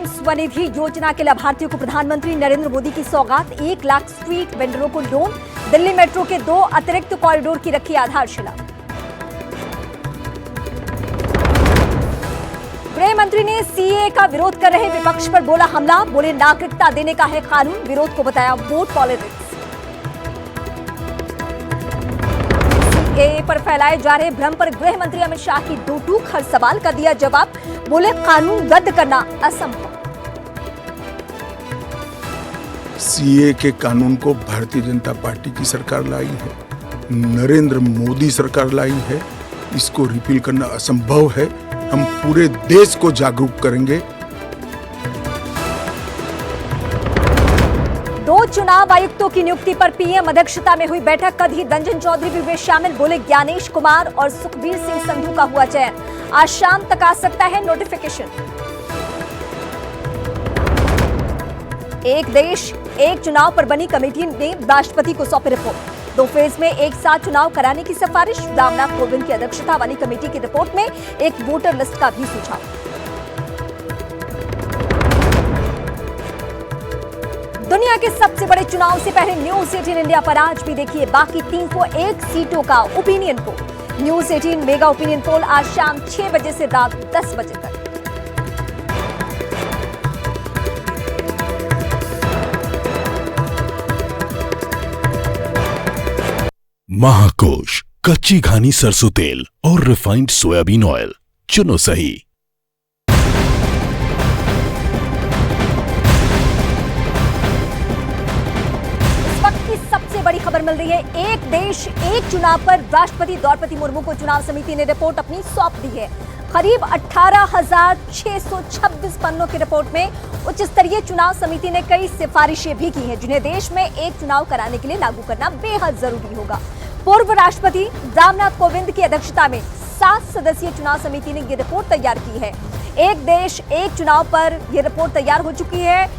PM Svanidhi योजना के लाभार्थियों को प्रधानमंत्री नरेंद्र मोदी की सौगात। 1 लाख स्ट्रीट वेंडरों को लोन। दिल्ली मेट्रो के 2 अतिरिक्त कॉरिडोर की रखी आधारशिला। गृह मंत्री ने सीए का विरोध कर रहे विपक्ष पर बोला हमला। बोले नागरिकता देने का है कानून, विरोध को बताया वोट पॉलिटिक्स। सीए पर फैलाए जा रहे भ्रम पर गृह मंत्री अमित शाह की दो टूक, हर सवाल का दिया जवाब। बोले कानून रद्द करना असंभव। सीए के कानून को भारतीय जनता पार्टी की सरकार लाई है, नरेंद्र मोदी सरकार लाई है। इसको रिपील करना असंभव है। हम पूरे देश को जागरूक करेंगे। 2 चुनाव आयुक्तों की नियुक्ति पर पीएम अध्यक्षता में हुई बैठक। अधीर रंजन चौधरी भी हुए शामिल। बोले ज्ञानेश कुमार और सुखबीर सिंह संधू का हुआ चयन। आज शाम तक आ सकता है नोटिफिकेशन। एक देश एक चुनाव पर बनी कमेटी ने राष्ट्रपति को सौंपी रिपोर्ट। 2 फेज में एक साथ चुनाव कराने की सिफारिश। रामनाथ कोविंद की अध्यक्षता वाली कमेटी की रिपोर्ट में एक वोटर लिस्ट का भी सुझाव। दुनिया के सबसे बड़े चुनाव से पहले न्यूज 18 इंडिया पर आज भी देखिए बाकी 301 सीटों का opinion poll. News 18 mega opinion poll आज शाम 6 बजे से रात 10 बजे तक। महाकोश, कच्ची घानी सरसों तेल और रिफाइंड सोयाबीन ऑयल, चुनो सही। इस वक्त की सबसे बड़ी खबर मिल रही है। एक देश एक चुनाव पर राष्ट्रपति द्रौपदी मुर्मू को चुनाव समिति ने रिपोर्ट अपनी सौंप दी है। करीब 18,626 पन्नों की रिपोर्ट में उच्च स्तरीय चुनाव समिति ने कई सिफारिशें भी की हैं, जिन्हें देश में एक चुनाव कराने के लिए लागू करना बेहद जरूरी होगा। पूर्व राष्ट्रपति रामनाथ कोविंद की अध्यक्षता में 7 सदस्यीय चुनाव समिति ने ये रिपोर्ट तैयार की है। एक देश एक चुनाव पर यह रिपोर्ट तैयार हो चुकी है।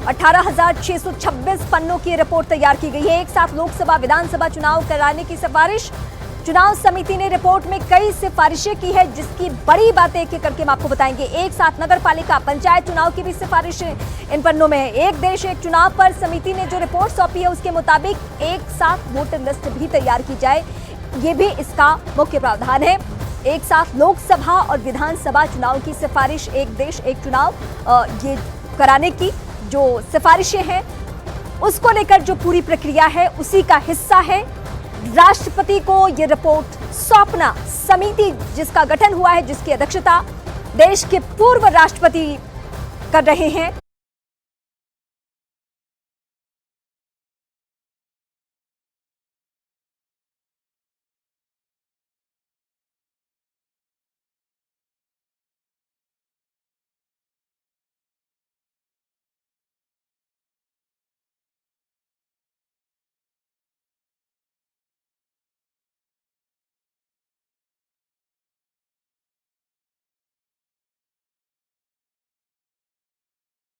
18,626 पन्नों की रिपोर्ट तैयार की गई है। एक साथ लोकसभा विधानसभा चुनाव कराने की सिफारिश। चुनाव समिति ने रिपोर्ट में कई सिफारिशें की है, जिसकी बड़ी बातें एक एक करके हम आपको बताएंगे। एक साथ नगर पालिका पंचायत चुनाव की भी सिफारिशें इन पन्नों में है। एक देश एक चुनाव पर समिति ने जो रिपोर्ट सौंपी है उसके मुताबिक एक साथ वोटर लिस्ट भी तैयार की जाए, ये भी इसका मुख्य प्रावधान है। एक साथ लोकसभा और विधानसभा चुनाव की सिफारिश, एक देश एक चुनाव ये कराने की जो सिफारिशें हैं उसको लेकर जो पूरी प्रक्रिया है उसी का हिस्सा है राष्ट्रपति को यह रिपोर्ट सौंपना। समिति जिसका गठन हुआ है, जिसकी अध्यक्षता देश के पूर्व राष्ट्रपति कर रहे हैं,